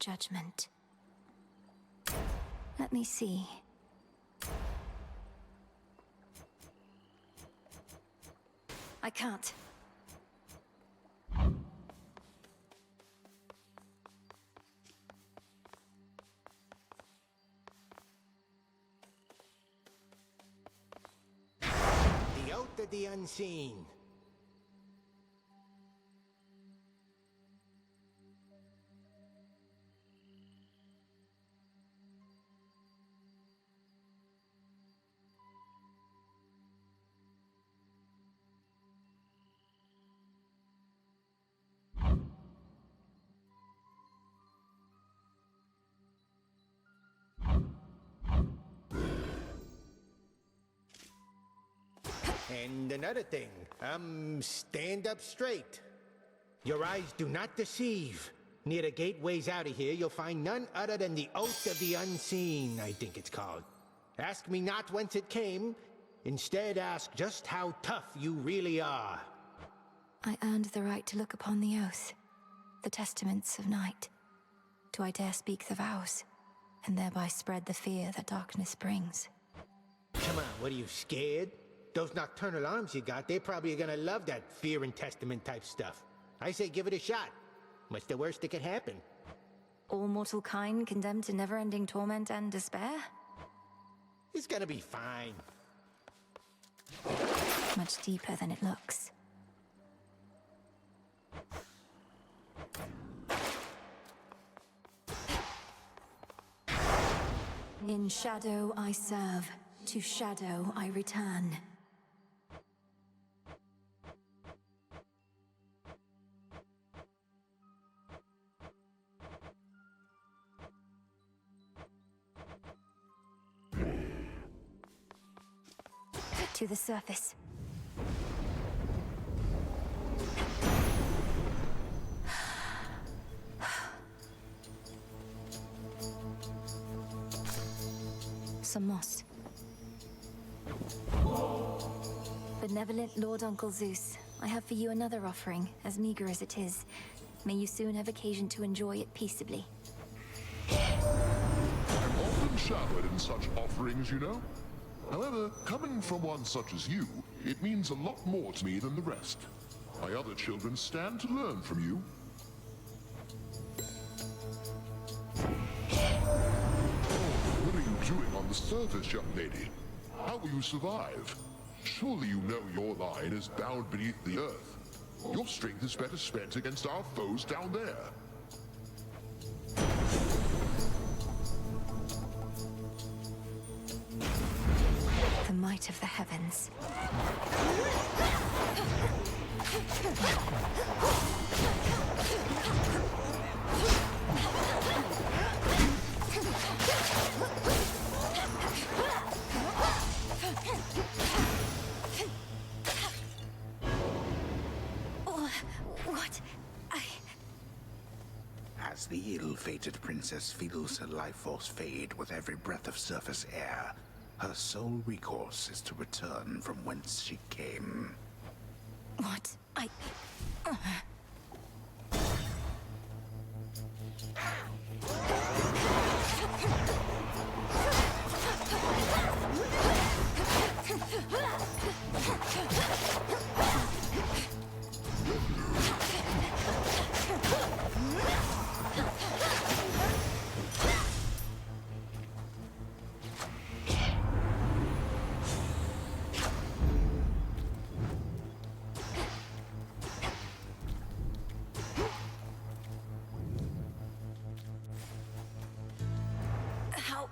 judgment. Let me see. I can't. The Oath of the Unseen. And another thing, stand up straight. Your eyes do not deceive. Near the gateways out of here, you'll find none other than the Oath of the Unseen, I think it's called. Ask me not whence it came. Instead, ask just how tough you really are. I earned the right to look upon the oath, the testaments of night. Do I dare speak the vows, and thereby spread the fear that darkness brings? Come on, what are you, scared? Those nocturnal arms you got, they're probably gonna love that fear and testament type stuff. I say give it a shot. What's the worst that could happen? All mortal kind condemned to never-ending torment and despair? It's gonna be fine. Much deeper than it looks. In shadow I serve, to shadow I return. To the surface. Some moss. Benevolent Lord Uncle Zeus, I have for you another offering, as meager as it is. May you soon have occasion to enjoy it peaceably. I'm often showered in such offerings, you know. However, coming from one such as you, it means a lot more to me than the rest. My other children stand to learn from you. What are you doing on the surface, young lady? How will you survive? Surely you know your line is bound beneath the earth. Your strength is better spent against our foes down there. The might of the heavens. What? As the ill-fated princess feels her life force fade with every breath of surface air, her sole recourse is to return from whence she came. What? How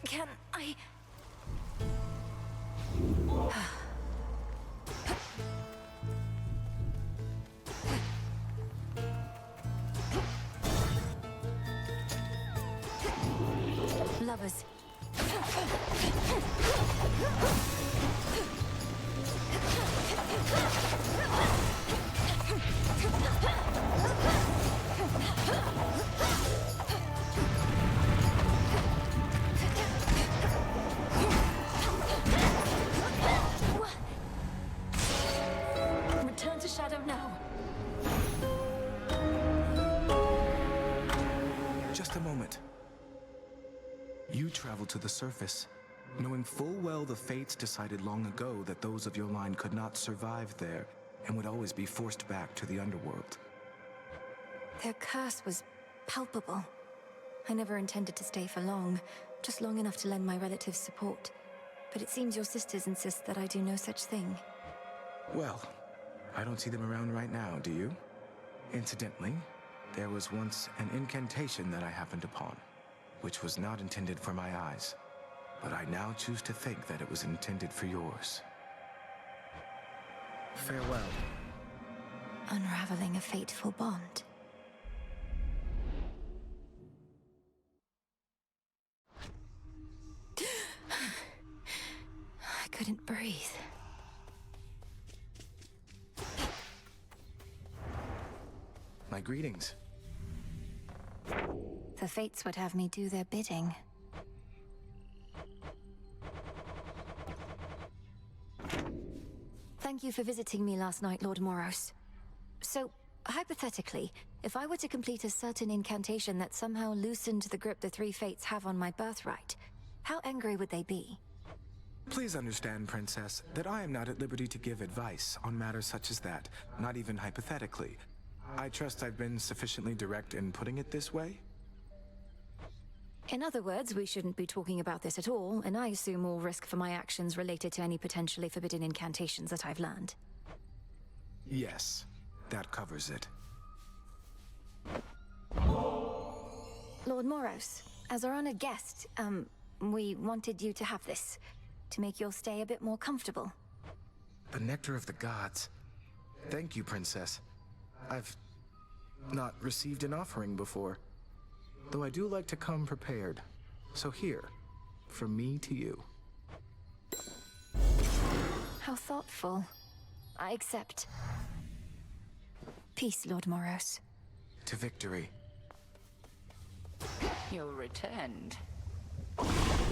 can I? Lovers. You traveled to the surface, knowing full well the fates decided long ago that those of your line could not survive there and would always be forced back to the underworld. Their curse was palpable. I never intended to stay for long, just long enough to lend my relatives support. But it seems your sisters insist that I do no such thing. Well, I don't see them around right now, do you? Incidentally, there was once an incantation that I happened upon, which was not intended for my eyes. But I now choose to think that it was intended for yours. Farewell. Unraveling a fateful bond. I couldn't breathe. My greetings. The fates would have me do their bidding. Thank you for visiting me last night, Lord Moros. So, hypothetically, if I were to complete a certain incantation that somehow loosened the grip the three fates have on my birthright, how angry would they be? Please understand, Princess, that I am not at liberty to give advice on matters such as that, not even hypothetically. I trust I've been sufficiently direct in putting it this way? In other words, we shouldn't be talking about this at all, and I assume all risk for my actions related to any potentially forbidden incantations that I've learned. Yes, that covers it. Lord Moros, as our honored guest, we wanted you to have this, to make your stay a bit more comfortable. The nectar of the gods. Thank you, Princess. I've not received an offering before, though I do like to come prepared. So here, from me to you. How thoughtful. I accept. Peace, Lord Moros. To victory. You returned.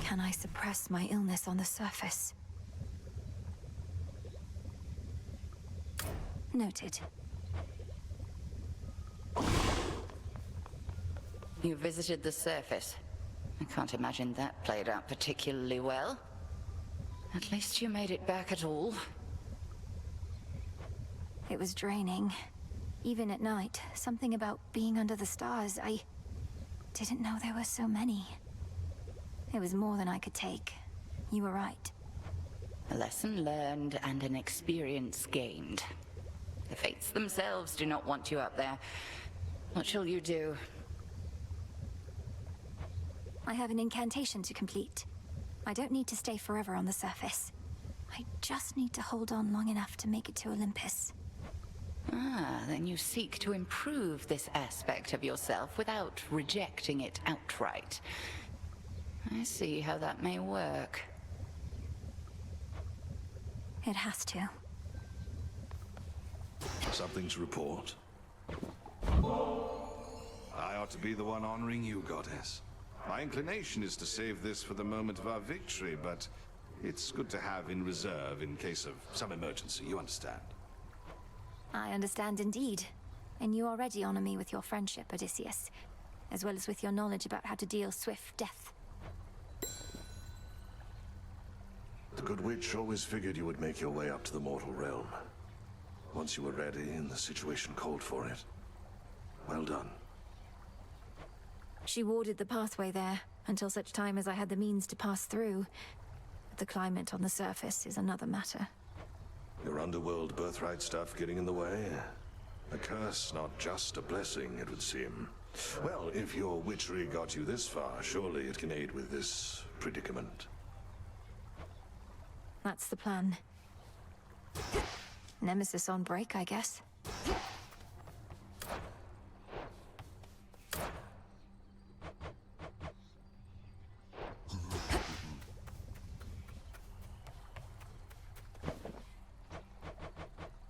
Can I suppress my illness on the surface? Noted. You visited the surface. I can't imagine that played out particularly well. At least you made it back at all. It was draining. Even at night, something about being under the stars, I didn't know there were so many. It was more than I could take. You were right. A lesson learned and an experience gained. The fates themselves do not want you up there. What shall you do? I have an incantation to complete. I don't need to stay forever on the surface. I just need to hold on long enough to make it to Olympus. Ah, then you seek to improve this aspect of yourself without rejecting it outright. I see how that may work. It has to. Something to report? I ought to be the one honoring you, Goddess. My inclination is to save this for the moment of our victory, but it's good to have in reserve in case of some emergency, you understand? I understand indeed. And you already honor me with your friendship, Odysseus, as well as with your knowledge about how to deal swift death. The Good Witch always figured you would make your way up to the mortal realm. Once you were ready and the situation called for it. Well done. She warded the pathway there, until such time as I had the means to pass through. But the climate on the surface is another matter. Your underworld birthright stuff getting in the way? A curse, not just a blessing, it would seem. Well, if your witchery got you this far, surely it can aid with this predicament. That's the plan. Nemesis on break, I guess.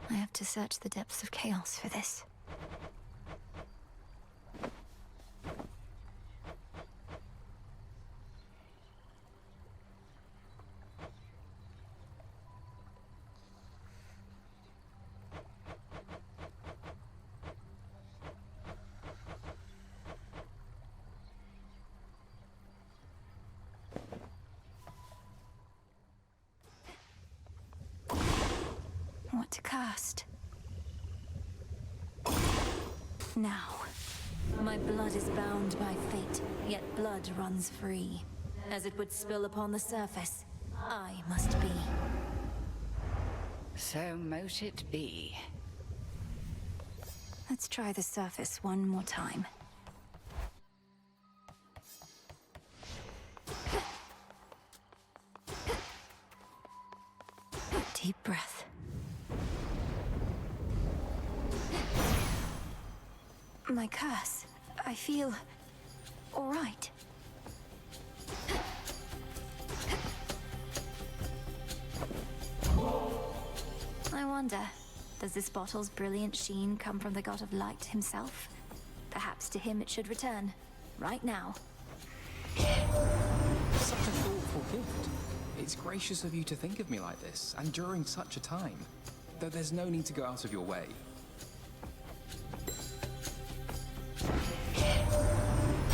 I have to search the depths of chaos for this. Fate cursed. Now, my blood is bound by fate, yet blood runs free. As it would spill upon the surface, I must be. So mote it be. Let's try the surface one more time. Deep breath. My curse. I feel all right. I wonder, does this bottle's brilliant sheen come from the god of light himself? Perhaps to him it should return, right now. Such a thoughtful gift. It's gracious of you to think of me like this, and during such a time. Though there's no need to go out of your way.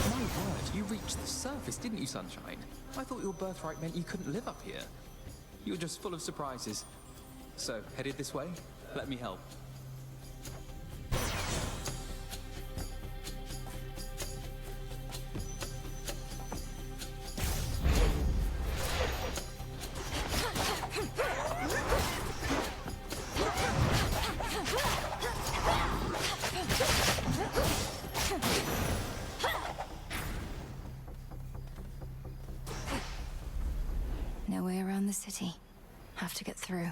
My word, you reached the surface, didn't you, Sunshine? I thought your birthright meant you couldn't live up here. You're just full of surprises. So, headed this way? Let me help. No way around the city. Have to get through.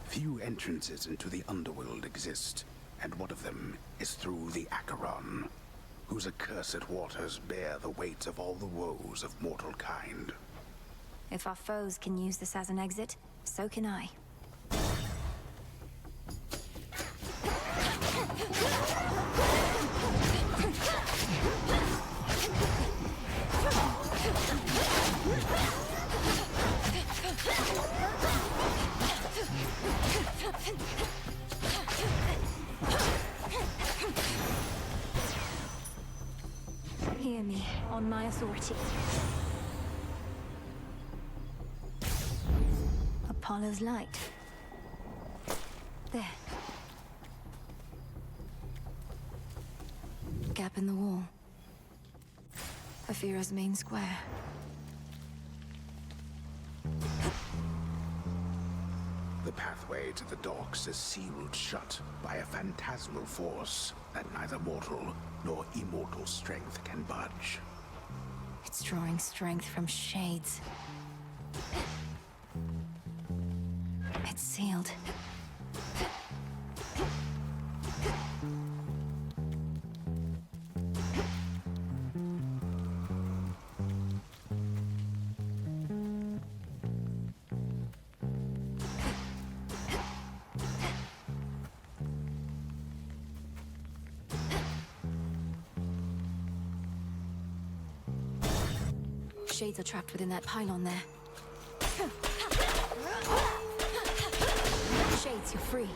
Few entrances into the underworld exist, and one of them is through the Acheron, whose accursed waters bear the weight of all the woes of mortal kind. If our foes can use this as an exit, so can I. Hear me, on my authority. Apollo's light. There. Gap in the wall. Afira's main square. The pathway to the docks is sealed shut by a phantasmal force that neither mortal nor immortal strength can budge. It's drawing strength from shades. It's sealed. Shades are trapped within that pylon there. Shades, you're free.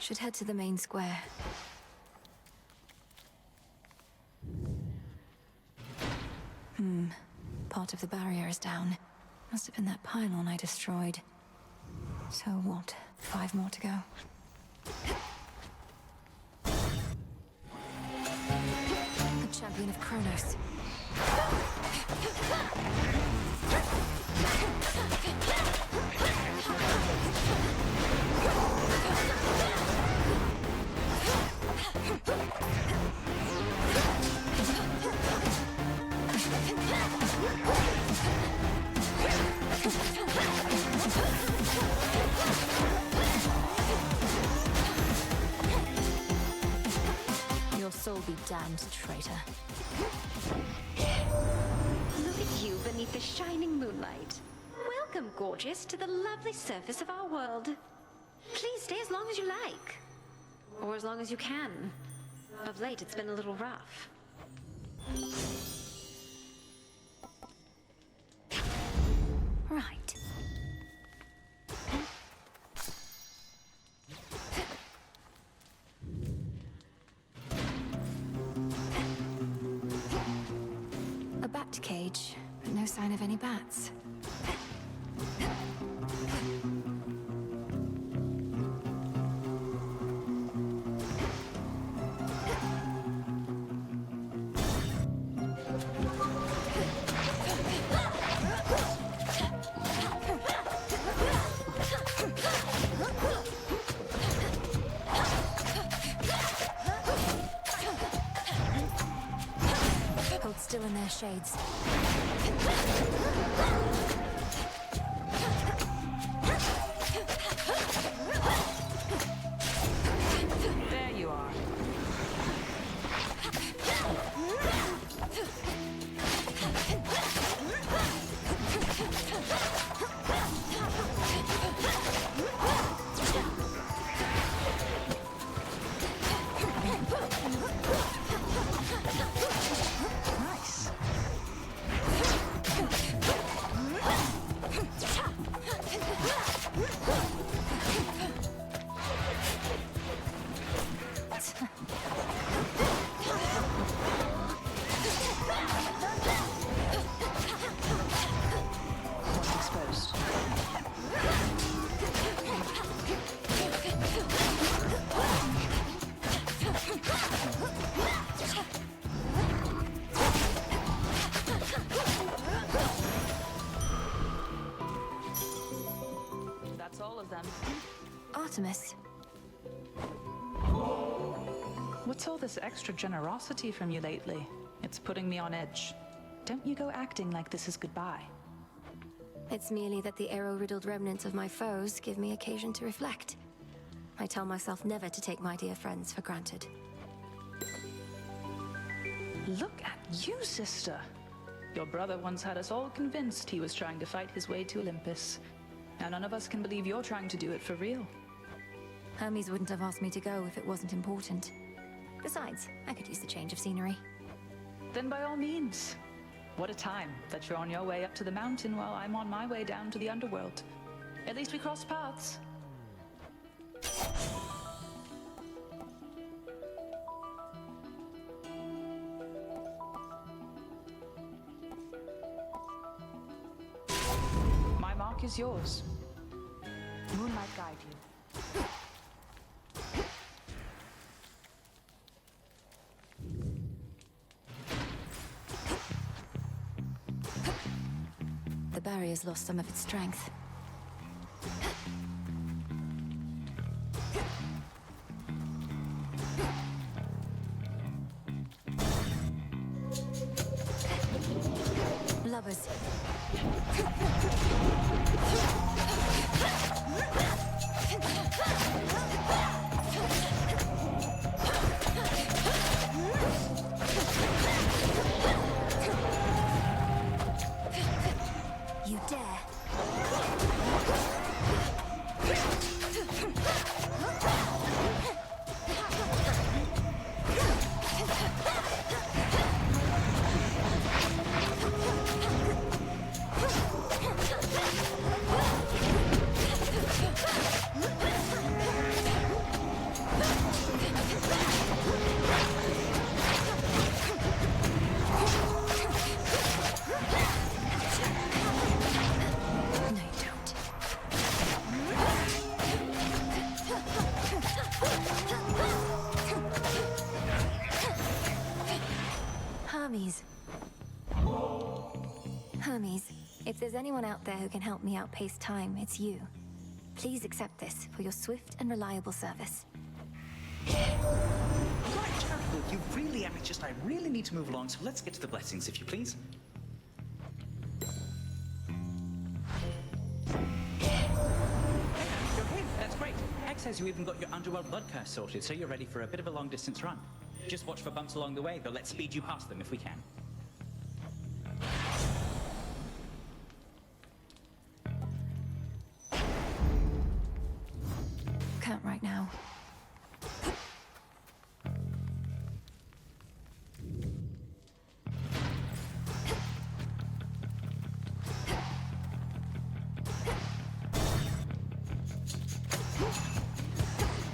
Should head to the main square. Part of the barrier is down. Must have been that pylon I destroyed. So what? 5 more to go. The champion of Kronos. Your soul be damned, traitor. Look at you beneath the shining moonlight. Welcome, gorgeous, to the lovely surface of our world. Please stay as long as you like. Or as long as you can. Of late, it's been a little rough. Right. A bat cage, but no sign of any bats. Hold still in their shades. There you are. Nice. What's exposed? That's all of them. Artemis. What's all this extra generosity from you lately? It's putting me on edge. Don't you go acting like this is goodbye. It's merely that the arrow-riddled remnants of my foes give me occasion to reflect. I tell myself never to take my dear friends for granted. Look at you, sister. Your brother once had us all convinced he was trying to fight his way to Olympus. Now none of us can believe you're trying to do it for real. Hermes wouldn't have asked me to go if it wasn't important. Besides, I could use the change of scenery. Then by all means. What a time that you're on your way up to the mountain while I'm on my way down to the underworld. At least we crossed paths. My mark is yours. Moonlight guide you. The barrier's lost some of its strength. Lovers. You dare. Hermes. Hermes, if there's anyone out there who can help me outpace time, it's you. Please accept this for your swift and reliable service. Right, well, you really are just... I really need to move along, so let's get to the blessings, if you please. Okay, that's great. Heck says you even got your underworld blood curse sorted, so you're ready for a bit of a long-distance run. Just watch for bumps along the way, though let's speed you past them if we can. Can't right now.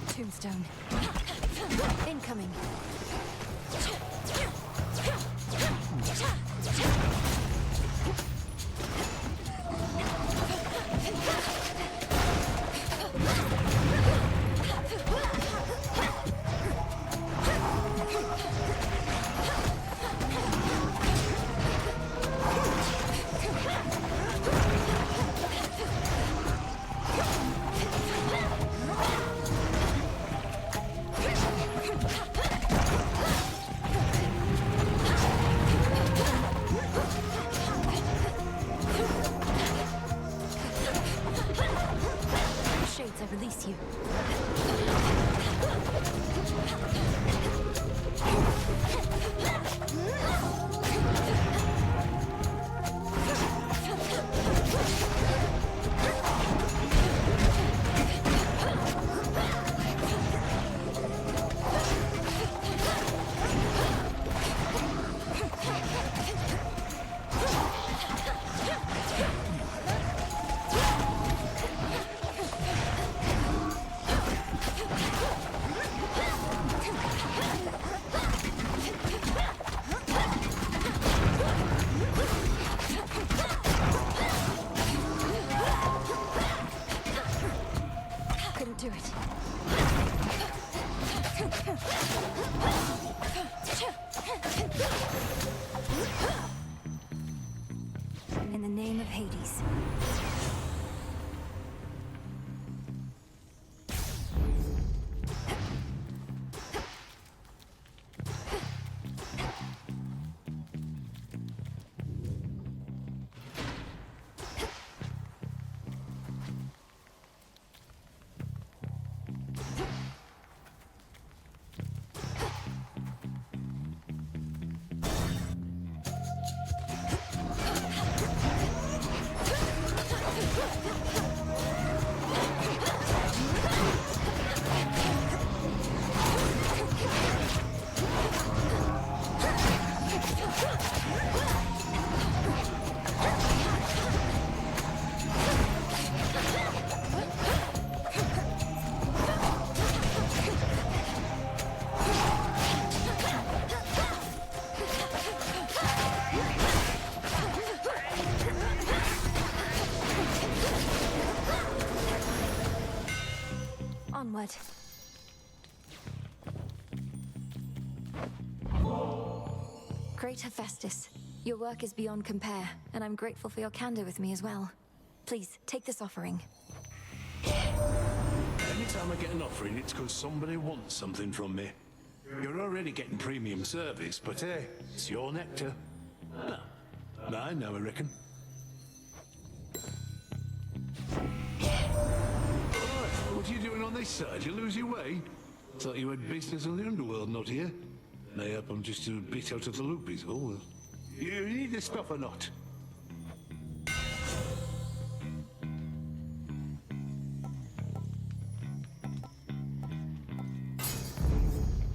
Tombstone. Incoming. Shades, I release you. Couldn't do it. In the name of Hades. Onward. Great Hephaestus, your work is beyond compare, and I'm grateful for your candor with me as well. Please, take this offering. Anytime I get an offering, it's because somebody wants something from me. You're already getting premium service, but hey, it's your nectar. Ah, mine now, I reckon. What are you doing on this side? You lose your way? Thought you had business on the underworld, not here. Mayhap I'm just a bit out of the loop is all. You need the stuff or not?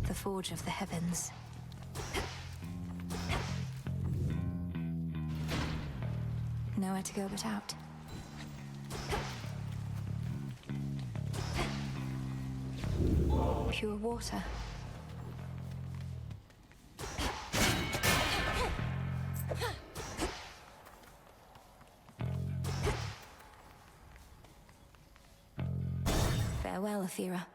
The Forge of the Heavens. Nowhere to go but out. Pure water. Farewell, Athera.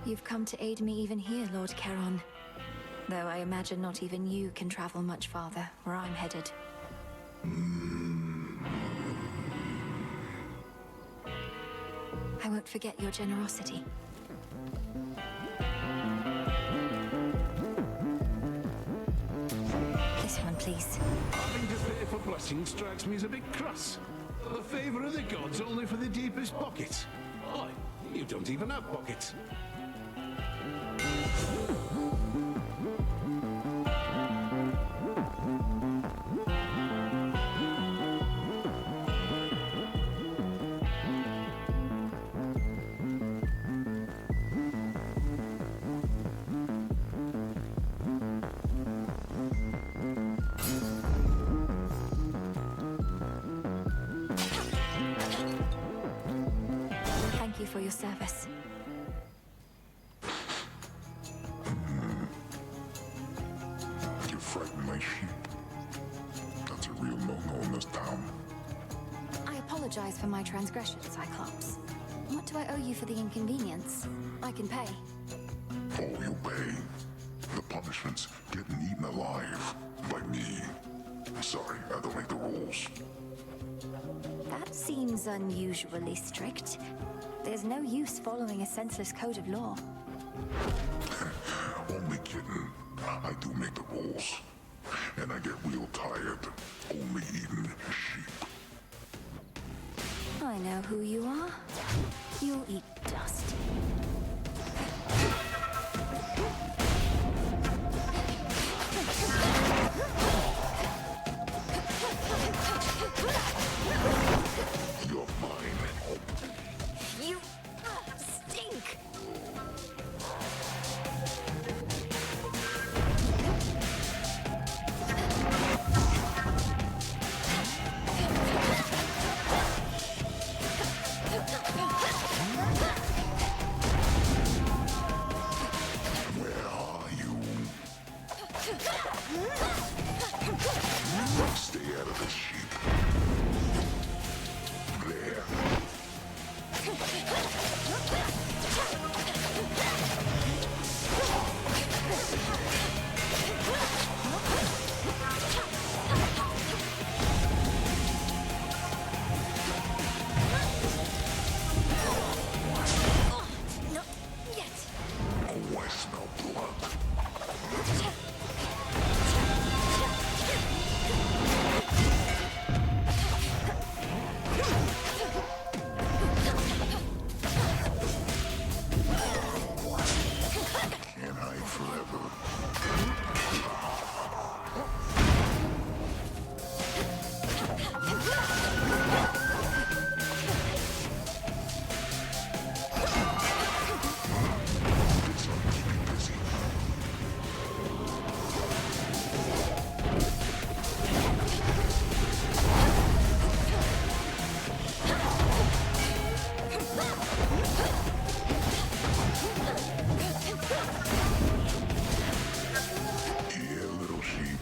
You've come to aid me even here, Lord Charon. Though I imagine not even you can travel much farther, where I'm headed. I won't forget your generosity. This one, please. Having to pay for blessings strikes me as a bit crass. The favor of the gods only for the deepest pockets. Oi, you don't even have pockets. Thank you for your service. You frighten my sheep. That's a real no-no in this town. I apologize for my transgression, Cyclops. What do I owe you for the inconvenience? I can pay. Oh, you pay. The punishment's getting eaten alive by me. Sorry, I don't make the rules. That seems unusually strict. There's no use following a senseless code of law. Only kidding. I do make the rules. And I get real tired only eating sheep. I know who you are. You'll eat dust. You're mine. You stink! Where are you? Stay out of this sheep. There. Not yet. Oh, I smell blood. Can't hide forever. This one keep you busy. Here, little sheep.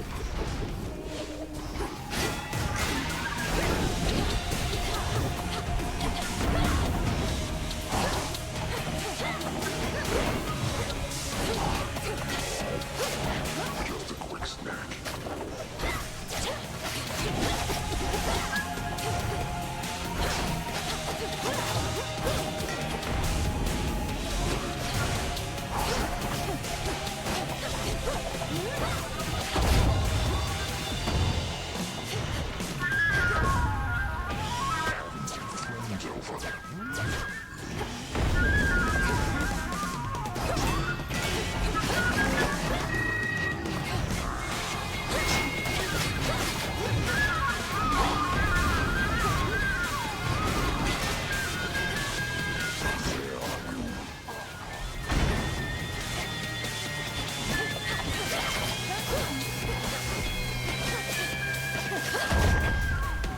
Just a quick snack. Having some friends over. Where are you?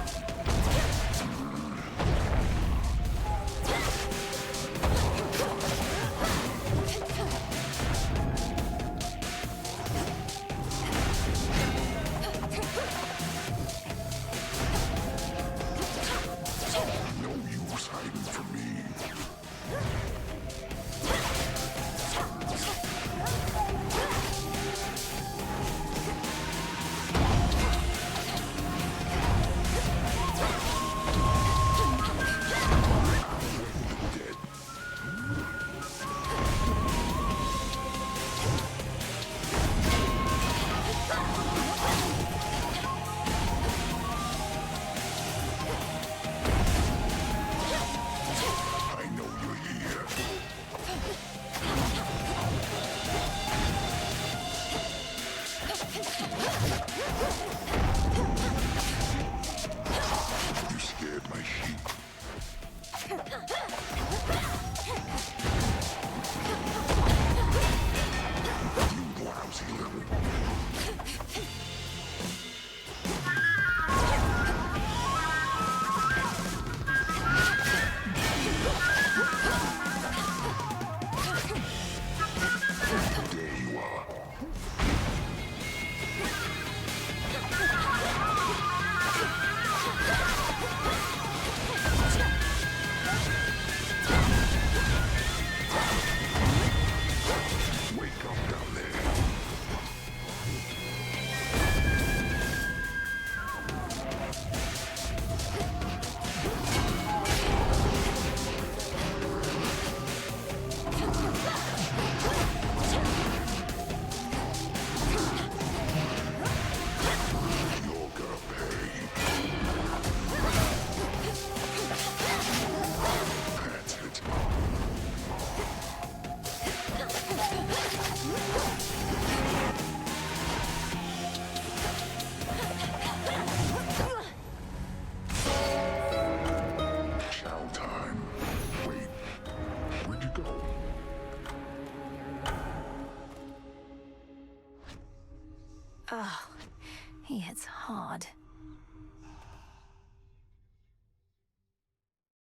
Oh, he hits hard.